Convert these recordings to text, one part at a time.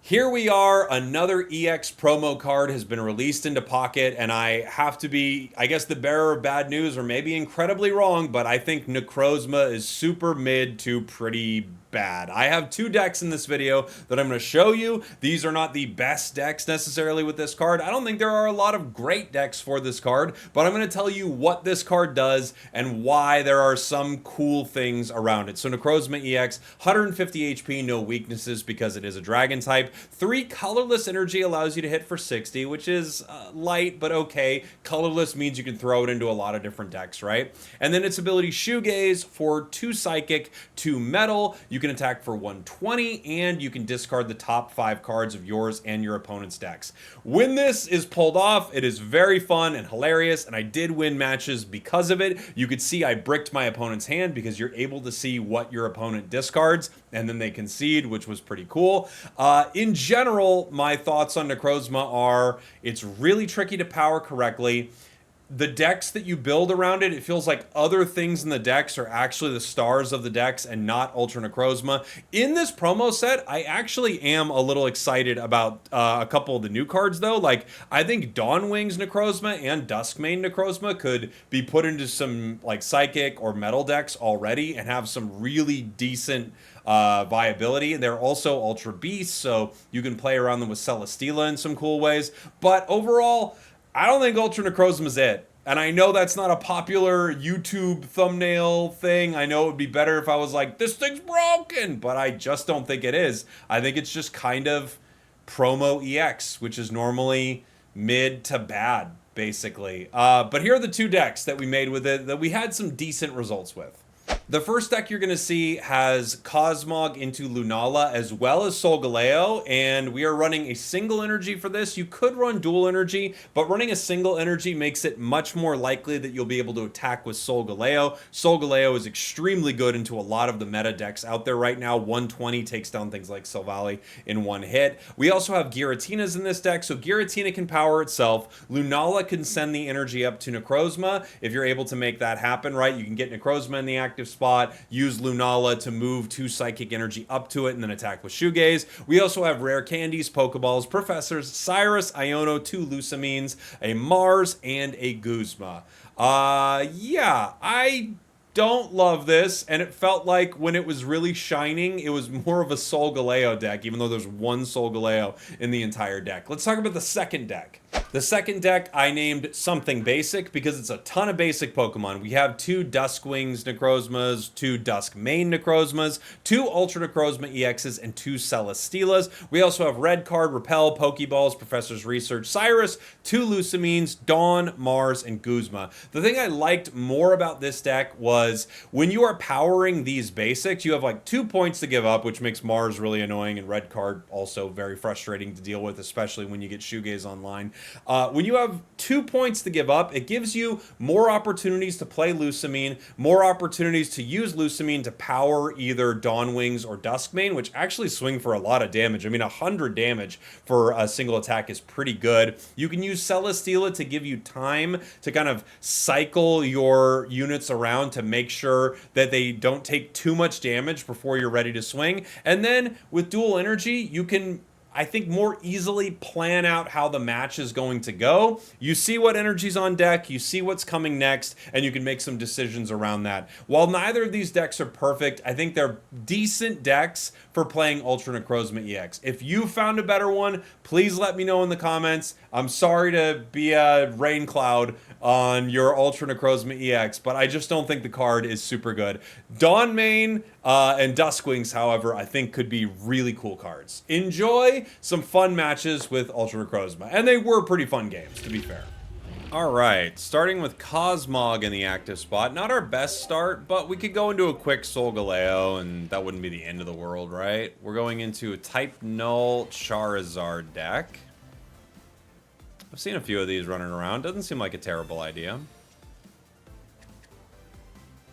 Here we are, another EX promo card has been released into Pocket, and I have to be, I guess, the bearer of bad news, or maybe incredibly wrong, but I think Necrozma is super mid to pretty bad. I have two decks in this video that I'm going to show you. These are not the best decks necessarily with this card. I don't think there are a lot of great decks for this card, but I'm going to tell you what this card does and why there are some cool things around it. So Necrozma EX, 150 HP, no weaknesses because it is a dragon type. 3 colorless energy allows you to hit for 60, which is light but okay. Colorless means you can throw it into a lot of different decks, right? And then its ability Shoegaze for 2 psychic, 2 metal. You can attack for 120, and you can discard the top 5 cards of yours and your opponent's decks. When this is pulled off, it is very fun and hilarious, and I did win matches because of it. You could see I bricked my opponent's hand because you're able to see what your opponent discards, and then they concede, which was pretty cool. In general, my thoughts on Necrozma are it's really tricky to power correctly. The decks that you build around it, it feels like other things in the decks are actually the stars of the decks and not Ultra Necrozma. In this promo set, I actually am a little excited about a couple of the new cards, though. Like, I think Dawnwings Necrozma and Duskmane Necrozma could be put into some, like, Psychic or Metal decks already and have some really decent viability. They're also Ultra Beasts, so you can play around them with Celesteela in some cool ways. But overall, I don't think Ultra Necrozma is it. And I know that's not a popular YouTube thumbnail thing. I know it would be better if I was like, this thing's broken, but I just don't think it is. I think it's just kind of promo EX, which is normally mid to bad, basically. But here are the 2 decks that we made with it that we had some decent results with. The first deck you're going to see has Cosmog into Lunala as well as Solgaleo, and we are running a single energy for this. You could run dual energy, but running a single energy makes it much more likely that you'll be able to attack with Solgaleo. Solgaleo is extremely good into a lot of the meta decks out there right now. 120 takes down things like Silvally in 1 hit. We also have Giratinas in this deck, so Giratina can power itself. Lunala can send the energy up to Necrozma. If you're able to make that happen, right, you can get Necrozma in the active spot, use Lunala to move 2 psychic energy up to it, and then attack with Shoegaze. We also have rare candies, Pokeballs, Professors, Cyrus, Iono, 2 Lucamines, a Mars, and a Guzma. Yeah, I don't love this, and it felt like when it was really shining, it was more of a Solgaleo deck, even though there's 1 Solgaleo in the entire deck. Let's talk about the second deck. The second deck I named Something Basic because it's a ton of basic Pokemon. We have 2 Duskwings Necrozmas, 2 Duskmane Necrozmas, 2 Ultra Necrozma EXs, and 2 Celesteelas. We also have Red Card, Repel, Pokeballs, Professor's Research, Cyrus, 2 Lucamines, Dawn, Mars, and Guzma. The thing I liked more about this deck was when you are powering these basics, you have like 2 points to give up, which makes Mars really annoying, and Red Card also very frustrating to deal with, especially when you get Shoegaze online. When you have 2 points to give up, it gives you more opportunities to play Lucamine, more opportunities to use Lucamine to power either Dawnwings or Duskmane, which actually swing for a lot of damage. I mean, 100 damage for a single attack is pretty good. You can use Celesteela to give you time to kind of cycle your units around to make sure that they don't take too much damage before you're ready to swing. And then with dual energy, you can, I think, more easily plan out how the match is going to go. You see what energy's on deck, you see what's coming next, and you can make some decisions around that. While neither of these decks are perfect, I think they're decent decks for playing Ultra Necrozma EX. If you found a better one, please let me know in the comments. I'm sorry to be a rain cloud on your Ultra Necrozma EX, but I just don't think the card is super good. Dawnmane and Duskwings, however, I think could be really cool cards. Enjoy some fun matches with Ultra Necrozma, and they were pretty fun games, to be fair. All right, starting with Cosmog in the active spot. Not our best start, but we could go into a quick Solgaleo, and that wouldn't be the end of the world, right? We're going into a Type Null Charizard deck. I've seen a few of these running around. Doesn't seem like a terrible idea.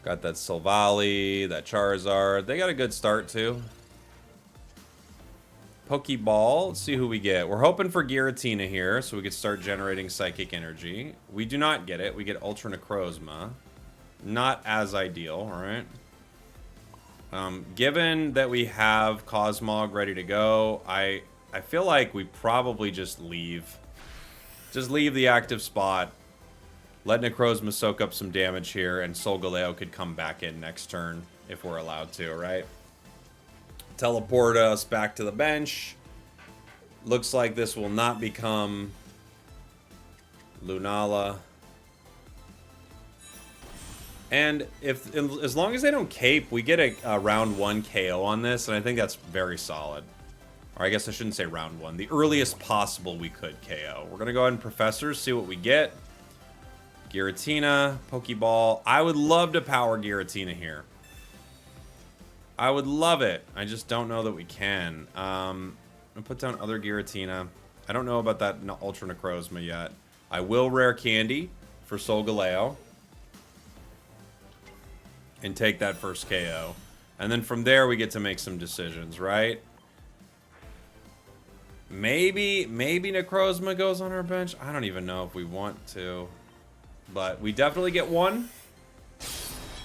Got that Silvally, that Charizard. They got a good start, too. Pokeball. Let's see who we get. We're hoping for Giratina here, so we could start generating Psychic Energy. We do not get it. We get Ultra Necrozma. Not as ideal, right? Given that we have Cosmog ready to go, I I feel like we probably just leave. Just leave the active spot. Let Necrozma soak up some damage here, and Solgaleo could come back in next turn if we're allowed to, right? Teleport us back to the bench. Looks like this will not become Lunala. And as long as they don't cape, we get a round 1 KO on this, and I think that's very solid. Or I guess I shouldn't say round 1. The earliest possible we could KO. We're going to go ahead and Professors, see what we get. Giratina, Pokeball. I would love to power Giratina here. I would love it. I just don't know that we can. I'm going to put down other Giratina. I don't know about that Ultra Necrozma yet. I will Rare Candy for Solgaleo. And take that first KO. And then from there, we get to make some decisions, right? Maybe Necrozma goes on our bench. I don't even know if we want to. But we definitely get one.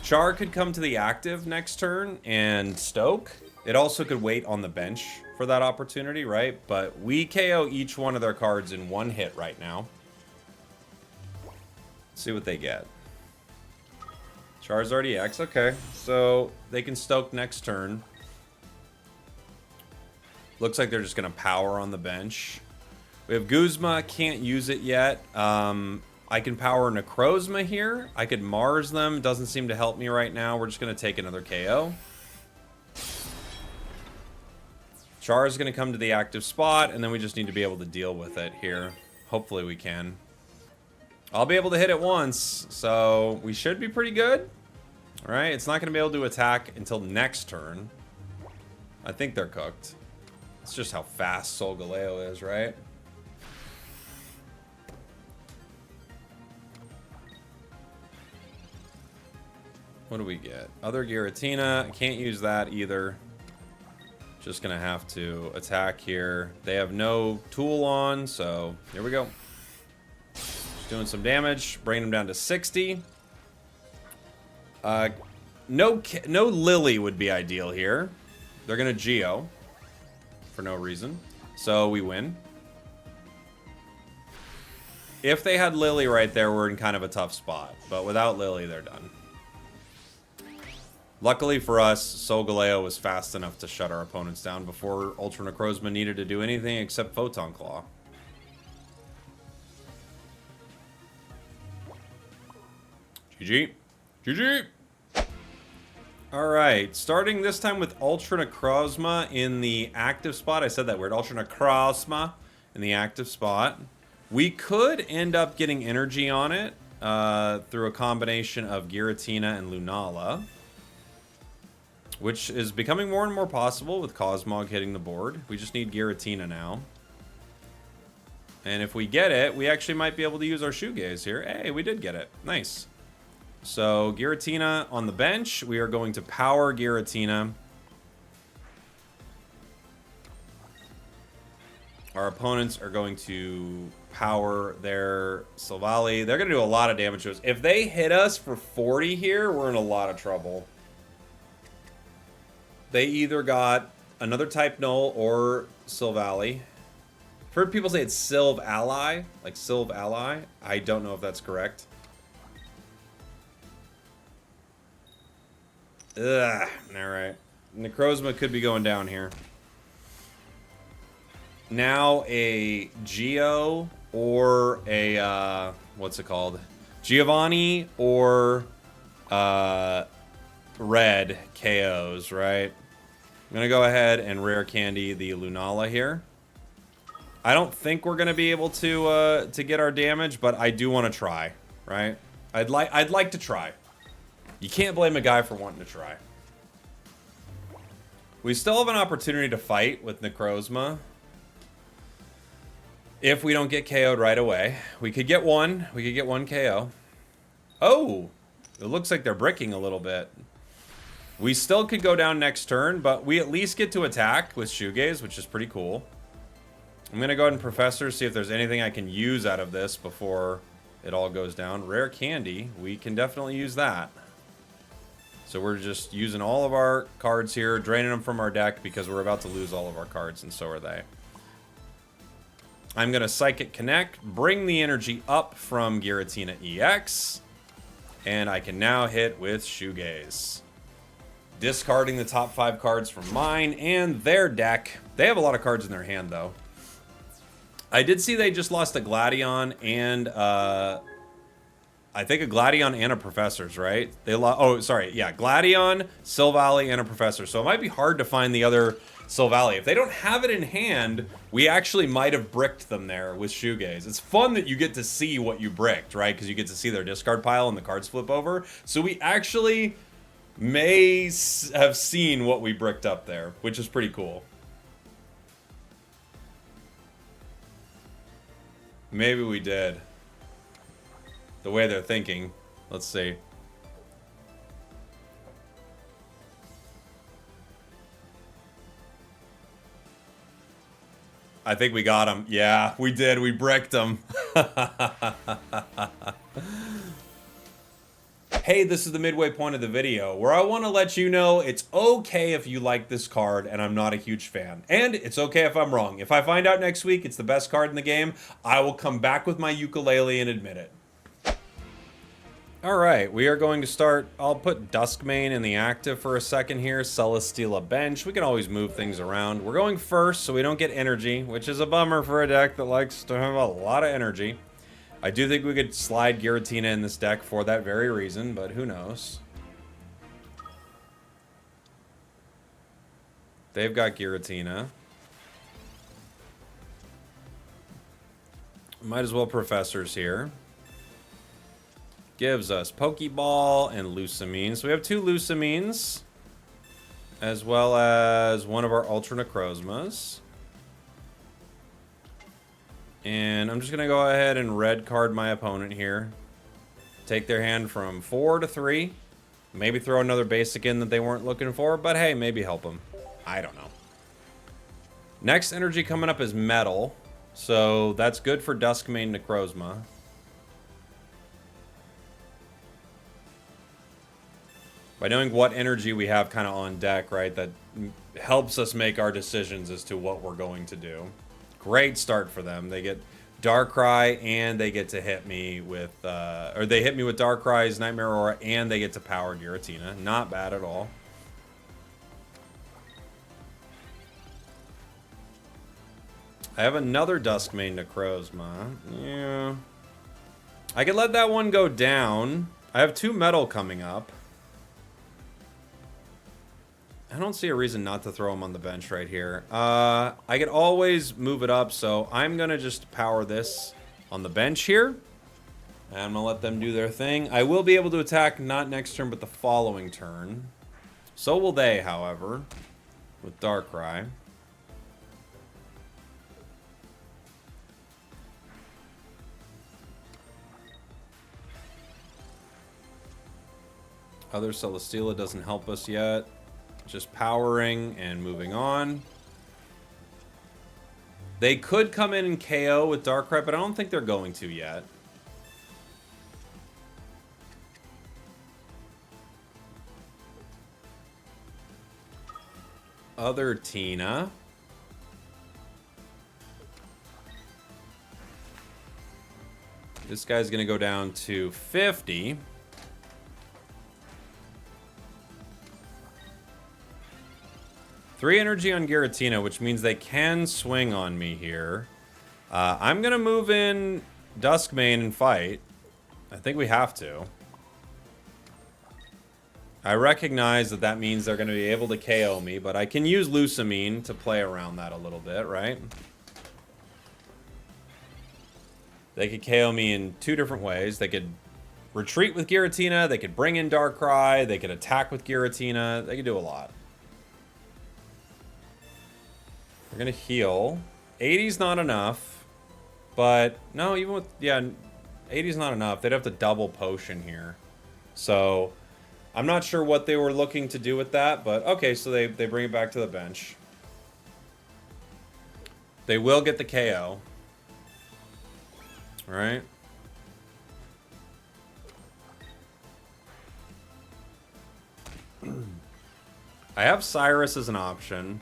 Char could come to the active next turn and Stoke. It also could wait on the bench for that opportunity, right? But we KO each one of their cards in one hit right now. Let's see what they get. Charizard EX, okay. So they can Stoke next turn. Looks like they're just going to power on the bench. We have Guzma, can't use it yet. I can power Necrozma here. I could Mars them, doesn't seem to help me right now. We're just going to take another KO. Char is going to come to the active spot, and then we just need to be able to deal with it here. Hopefully we can. I'll be able to hit it once, so we should be pretty good. All right, it's not going to be able to attack until next turn. I think they're cooked. It's just how fast Solgaleo is, right? What do we get? Other Giratina. Can't use that either. Just going to have to attack here. They have no tool on, so here we go. Just doing some damage. Bringing them down to 60. No Lily would be ideal here. They're going to Geo. For no reason. So we win. If they had Lily right there, we're in kind of a tough spot. But without Lily, they're done. Luckily for us, Solgaleo was fast enough to shut our opponents down before Ultra Necrozma needed to do anything except Photon Claw. GG. GG! Alright, starting this time with Ultra Necrozma in the active spot. I said that weird. Ultra Necrozma in the active spot. We could end up getting energy on it through a combination of Giratina and Lunala, which is becoming more and more possible with Cosmog hitting the board. We just need Giratina now. And if we get it, we actually might be able to use our Shoegaze here. Hey, we did get it. Nice. So, Giratina on the bench. We are going to power Giratina. Our opponents are going to power their Silvally. They're going to do a lot of damage to us. If they hit us for 40 here, we're in a lot of trouble. They either got another type null or Silvally. I've heard people say it's Silv Ally, like Silv Ally. I don't know if that's correct. Ugh, alright. Necrozma could be going down here. Now a Geo or a, what's it called? Giovanni or Red KOs, right? I'm going to go ahead and Rare Candy the Lunala here. I don't think we're going to be able to get our damage, but I do want to try, right? I'd like to try. You can't blame a guy for wanting to try. We still have an opportunity to fight with Necrozma. If we don't get KO'd right away. We could get one. We could get one KO. Oh! It looks like they're bricking a little bit. We still could go down next turn, but we at least get to attack with Shoegaze, which is pretty cool. I'm going to go ahead and Professor, see if there's anything I can use out of this before it all goes down. Rare Candy. We can definitely use that. So we're just using all of our cards here, draining them from our deck because we're about to lose all of our cards, and so are they. I'm going to Psychic Connect, bring the energy up from Giratina EX, and I can now hit with Shoegaze. Discarding the top 5 cards from mine and their deck. They have a lot of cards in their hand, though. I did see they just lost a Gladion and, I think a Gladion and a Professor's, right? They lost, oh, sorry, yeah, Gladion, Silvally, and a Professor. So it might be hard to find the other Silvally. If they don't have it in hand, we actually might have bricked them there with Shoegaze. It's fun that you get to see what you bricked, right? Because you get to see their discard pile and the cards flip over. So we actually may have seen what we bricked up there, which is pretty cool. Maybe we did. The way they're thinking. Let's see. I think we got him. Yeah, we did. We bricked him. Hey, this is the midway point of the video where I want to let you know it's okay if you like this card and I'm not a huge fan. And it's okay if I'm wrong. If I find out next week it's the best card in the game, I will come back with my ukulele and admit it. Alright, we are going to start. I'll put Duskmane in the active for a second here. Celesteela bench. We can always move things around. We're going first so we don't get energy, which is a bummer for a deck that likes to have a lot of energy. I do think we could slide Giratina in this deck for that very reason, but who knows. They've got Giratina. Might as well Professors here. Gives us Pokeball and Lusamine. So we have 2 Lusamines, as well as one of our Ultra Necrozmas. And I'm just going to go ahead and red card my opponent here. Take their hand from 4 to 3. Maybe throw another basic in that they weren't looking for, but hey, maybe help them. I don't know. Next energy coming up is Metal. So that's good for Duskmane Necrozma. By knowing what energy we have kind of on deck, right, that helps us make our decisions as to what we're going to do. Great start for them. They get Darkrai and they get to hit me with, or they hit me with Darkrai's Nightmare Aura and they get to power Giratina. Not bad at all. I have another Duskmane Necrozma. Yeah. I could let that one go down. I have 2 Metal coming up. I don't see a reason not to throw him on the bench right here. I could always move it up, so I'm going to just power this on the bench here. And I'm going to let them do their thing. I will be able to attack not next turn, but the following turn. So will they, however, with Darkrai. Other Celesteela doesn't help us yet. Just powering and moving on. They could come in and KO with Darkrai, but I don't think they're going to yet. Other Tina. This guy's going to go down to 50. Three energy on Giratina, which means they can swing on me here. I'm going to move in Duskmane and fight. I think we have to. I recognize that that means they're going to be able to KO me, but I can use Lusamine to play around that a little bit, right? They could KO me in 2 different ways. They could retreat with Giratina, they could bring in Darkrai, they could attack with Giratina, they could do a lot. We're going to heal. 80's not enough, but no, even with, yeah, 80's not enough. They'd have to double potion here. So I'm not sure what they were looking to do with that, but okay, so they bring it back to the bench. They will get the KO. All right. I have Cyrus as an option.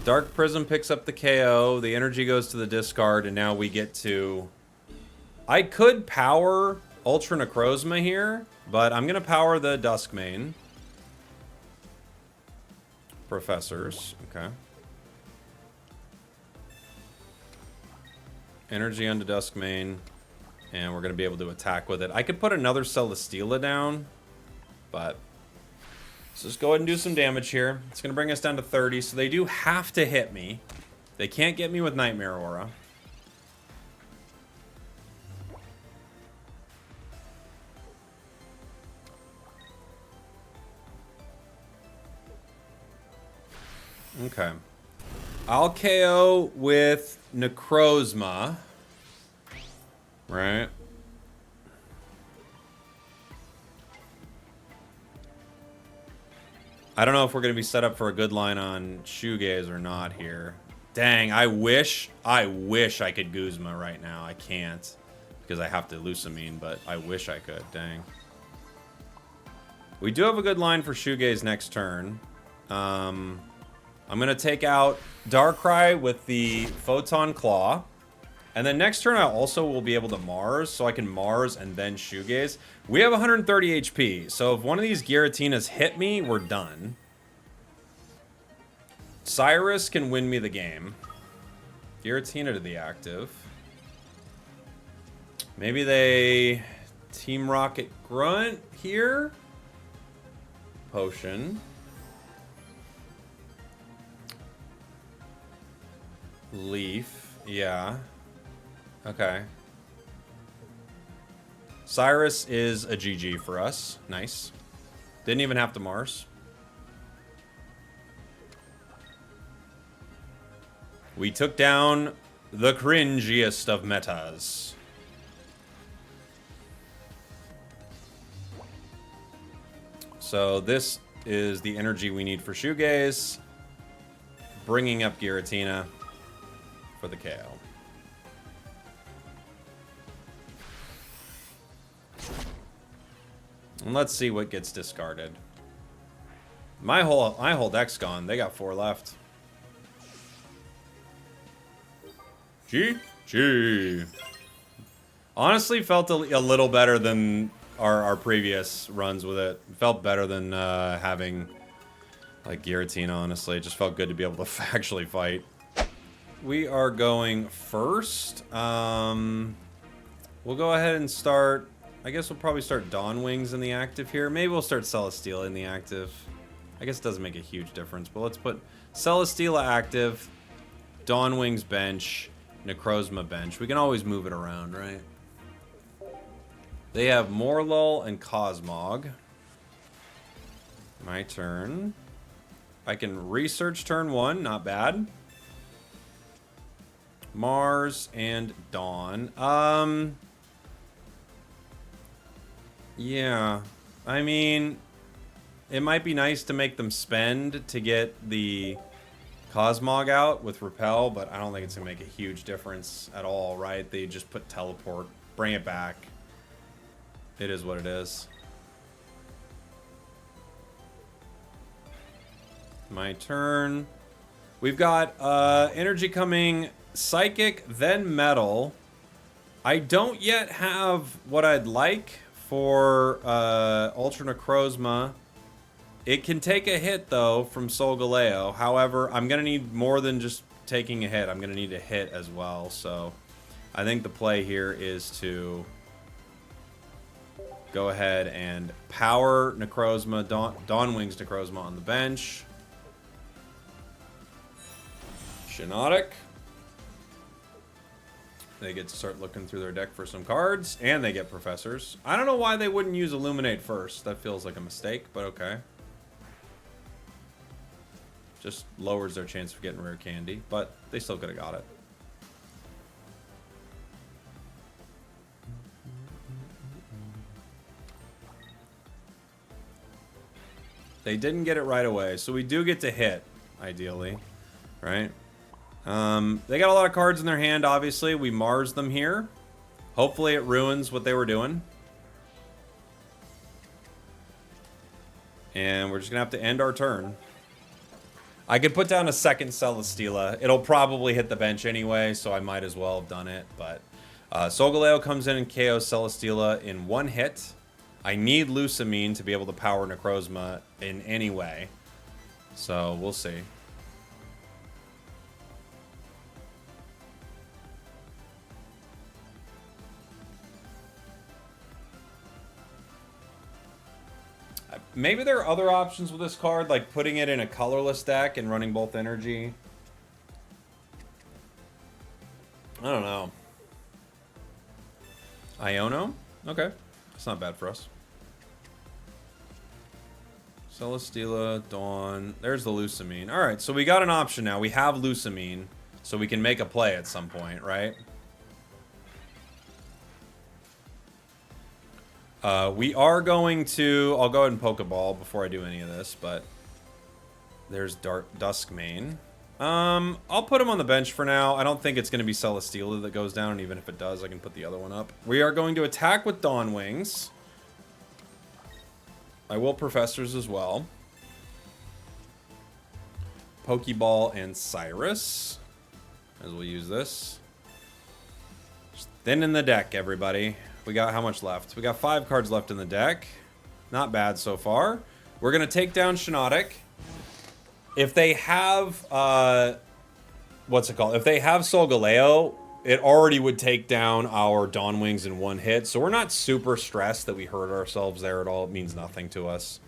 Dark Prism picks up the KO. The energy goes to the discard, and now we get to... I could power Ultra Necrozma here, but I'm going to power the Duskmane. Professors. Okay. Energy onto Duskmane, and we're going to be able to attack with it. I could put another Celesteela down, but let's just go ahead and do some damage here. It's going to bring us down to 30, so they do have to hit me. They can't get me with Nightmare Aura. Okay. I'll KO with Necrozma. Right. I don't know if we're going to be set up for a good line on Shoegaze or not here. Dang, I wish I could Guzma right now. I can't because I have to Lusamine, but I wish I could. Dang. We do have a good line for Shoegaze next turn. I'm going to take out Darkrai with the Photon Claw. And then next turn I also will be able to Mars, so I can Mars and then Shoegaze. We have 130 HP, so if one of these Giratinas hit me, we're done. Cyrus can win me the game. Giratina to the active. Maybe they Team Rocket Grunt here. Potion. Leaf, yeah. Okay. Cyrus is a GG for us. Nice. Didn't even have to Mars. We took down the cringiest of metas. So this is the energy we need for Shoegaze. Bringing up Giratina for the KO. And let's see what gets discarded. My whole deck's gone. They got 4 left. GG. Honestly, felt a little better than our previous runs with it. Felt better than having like Giratina, honestly. It just felt good to be able to actually fight. We are going first. We'll go ahead and start... I guess we'll probably start Dawn Wings in the active here. Maybe we'll start Celesteela in the active. I guess it doesn't make a huge difference, but let's put Celesteela active, Dawn Wings bench, Necrozma bench. We can always move it around, right? They have Morlul and Cosmog. My turn. I can research turn 1, not bad. Mars and Dawn. Yeah. I mean, it might be nice to make them spend to get the Cosmog out with Repel, but I don't think it's going to make a huge difference at all, right? They just put Teleport, bring it back. It is what it is. My turn. We've got energy coming, Psychic, then Metal. I don't yet have what I'd like for Ultra Necrozma. It can take a hit, though, from Solgaleo. However, I'm going to need more than just taking a hit. I'm going to need a hit as well. So I think the play here is to go ahead and power Necrozma, Dawn Wings Necrozma on the bench. Shiinotic. They get to start looking through their deck for some cards, and they get Professors. I don't know why they wouldn't use Illuminate first. That feels like a mistake, but okay. Just lowers their chance of getting rare candy, but they still could have got it. They didn't get it right away, so we do get to hit, ideally, right? They got a lot of cards in their hand, obviously. We Mars them here. Hopefully it ruins what they were doing. And we're just going to have to end our turn. I could put down a second Celesteela. It'll probably hit the bench anyway, so I might as well have done it. But Solgaleo comes in and KOs Celesteela in one hit. I need Lusamine to be able to power Necrozma in any way. So we'll see. Maybe there are other options with this card, like putting it in a colorless deck and running both energy. I don't know. Iono? Okay. That's not bad for us. Celesteela, Dawn. There's the Lusamine. Alright, so we got an option now. We have Lusamine, so we can make a play at some point, right? We are going to... I'll go ahead and Pokeball before I do any of this, but... There's Duskmane. I'll put him on the bench for now. I don't think it's going to be Celesteela that goes down, and even if it does, I can put the other one up. We are going to attack with Dawn Wings. I will Professors as well. Pokeball and Cyrus. As we'll use this. Just thin in the deck, everybody. We got how much left? We got 5 cards left in the deck. Not bad so far. We're going to take down Shiinotic. If they have, what's it called? If they have Solgaleo, it already would take down our Dawn Wings in one hit. So we're not super stressed that we hurt ourselves there at all. It means nothing to us.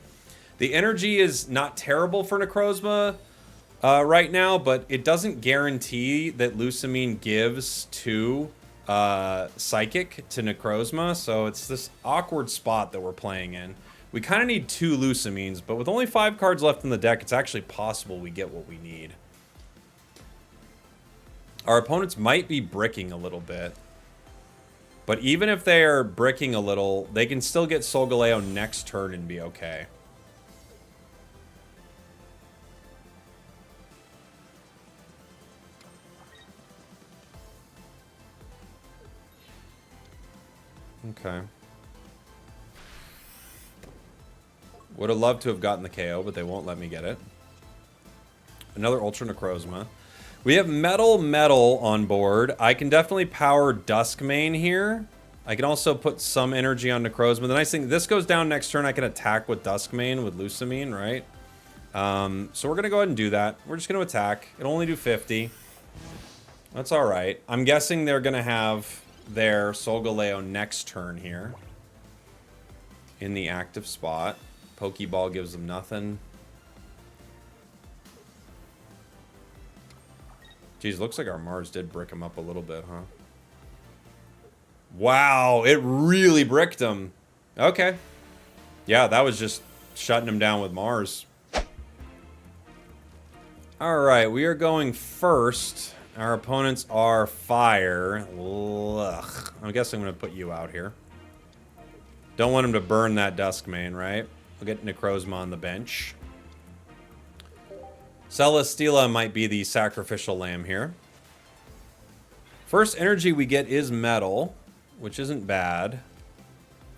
The energy is not terrible for Necrozma right now, but it doesn't guarantee that Lusamine gives to Psychic to Necrozma. So it's this awkward spot that we're playing in. We kind of need 2 Lusamines, but with only 5 cards left in the deck, it's actually possible we get what we need. Our opponents might be bricking a little bit. But even if they are bricking a little, they can still get Solgaleo next turn and be okay. Okay. Would have loved to have gotten the KO, but they won't let me get it. Another Ultra Necrozma. We have Metal on board. I can definitely power Duskmane here. I can also put some energy on Necrozma. The nice thing, this goes down next turn. I can attack with Duskmane with Lusamine, right? So we're going to go ahead and do that. We're just going to attack. It'll only do 50. That's all right. I'm guessing they're going to have their Solgaleo next turn here in the active spot. Pokeball gives them nothing. Geez, looks like our Mars did brick him up a little bit, huh? Wow, it really bricked him. Okay. Yeah, that was just shutting him down with Mars. Alright, we are going first. Our opponents are Fire. Ugh. I guess I'm going to put you out here. Don't want him to burn that Duskmane, right? We'll get Necrozma on the bench. Celesteela might be the sacrificial lamb here. First energy we get is Metal, which isn't bad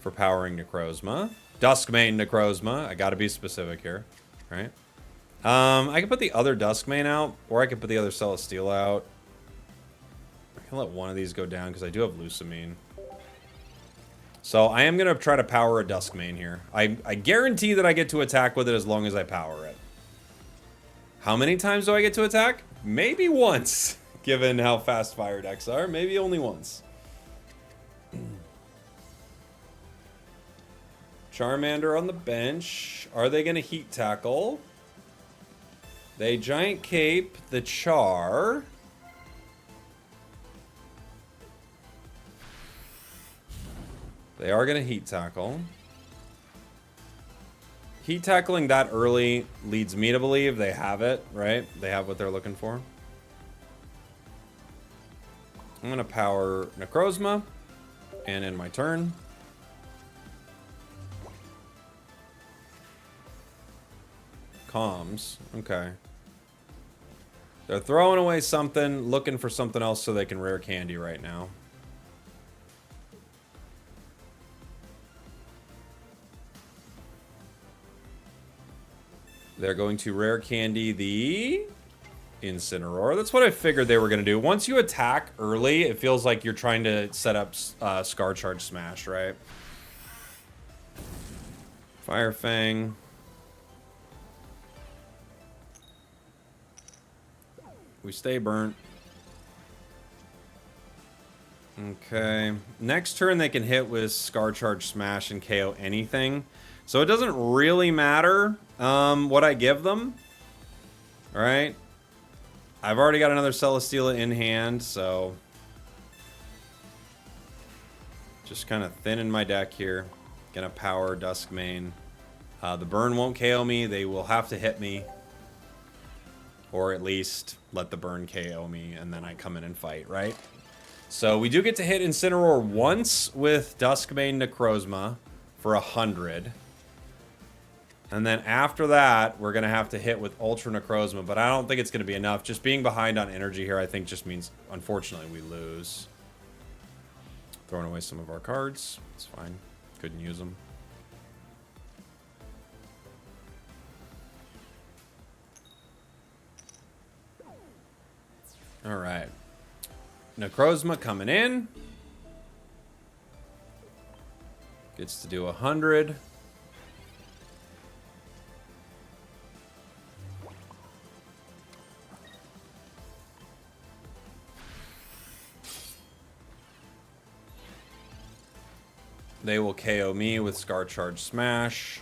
for powering Necrozma. Duskmane Necrozma. I gotta be specific here, right? I can put the other Duskmane out, or I can put the other Celesteela out. I can let one of these go down because I do have Lusamine. So I am going to try to power a Duskmane here. I guarantee that I get to attack with it as long as I power it. How many times do I get to attack? Maybe once, given how fast fire decks are. Maybe only once. Charmander on the bench. Are they going to heat tackle? They giant cape the Char. They are going to heat tackle. Heat tackling that early leads me to believe they have it, right? They have what they're looking for. I'm going to power Necrozma and end my turn. Comms. Okay. They're throwing away something, looking for something else so they can rare candy right now. They're going to rare candy the Incineroar. That's what I figured they were going to do. Once you attack early, it feels like you're trying to set up Scar Charge Smash, right? Fire Fang. We stay burnt. Okay. Next turn they can hit with Scar Charge Smash and KO anything. So it doesn't really matter what I give them. Alright. I've already got another Celesteela in hand, so... just kind of thinning my deck here. Gonna power Duskmane. The burn won't KO me. They will have to hit me. Or at least let the burn KO me, and then I come in and fight, right? So we do get to hit Incineroar once with Duskmane Necrozma for 100. And then after that, we're going to have to hit with Ultra Necrozma, but I don't think it's going to be enough. Just being behind on energy here, I think just means, unfortunately, we lose. Throwing away some of our cards. It's fine. Couldn't use them. All right. Necrozma coming in. Gets to do 100. They will KO me with Scar Charge Smash.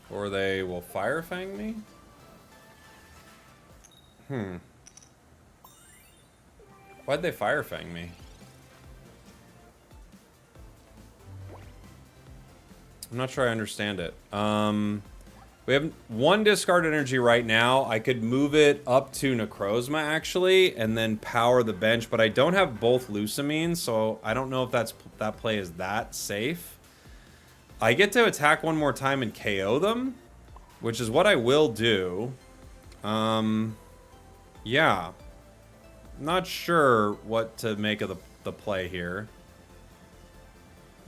Or they will Fire Fang me? Why'd they Fire Fang me? I'm not sure I understand it. We have one discard energy right now. I could move it up to Necrozma, actually, and then power the bench, but I don't have both Lucamines, so I don't know if that play is that safe. I get to attack one more time and KO them, which is what I will do. Yeah. Not sure what to make of the play here.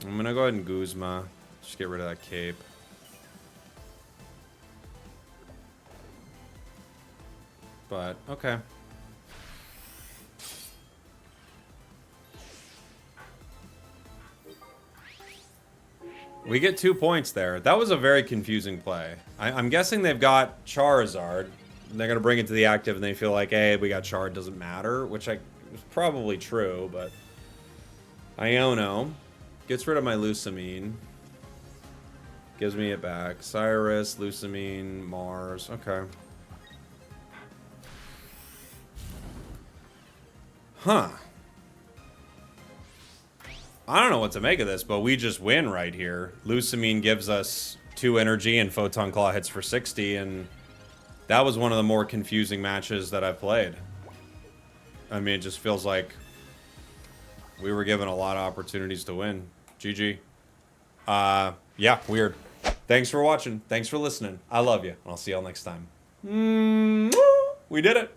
I'm going to go ahead and Guzma. Just get rid of that cape. But, okay. We get 2 points there. That was a very confusing play. I'm guessing they've got Charizard. They're going to bring it to the active and they feel like, hey, we got Char, doesn't matter. Which is probably true, but... Iono. Gets rid of my Lucamine. Gives me it back. Cyrus, Lucamine, Mars. Okay. Huh. I don't know what to make of this, but we just win right here. Lucamine gives us 2 energy and Photon Claw hits for 60, and that was one of the more confusing matches that I've played. I mean, it just feels like we were given a lot of opportunities to win. GG. Yeah, weird. Thanks for watching. Thanks for listening. I love you. I'll see y'all next time. We did it.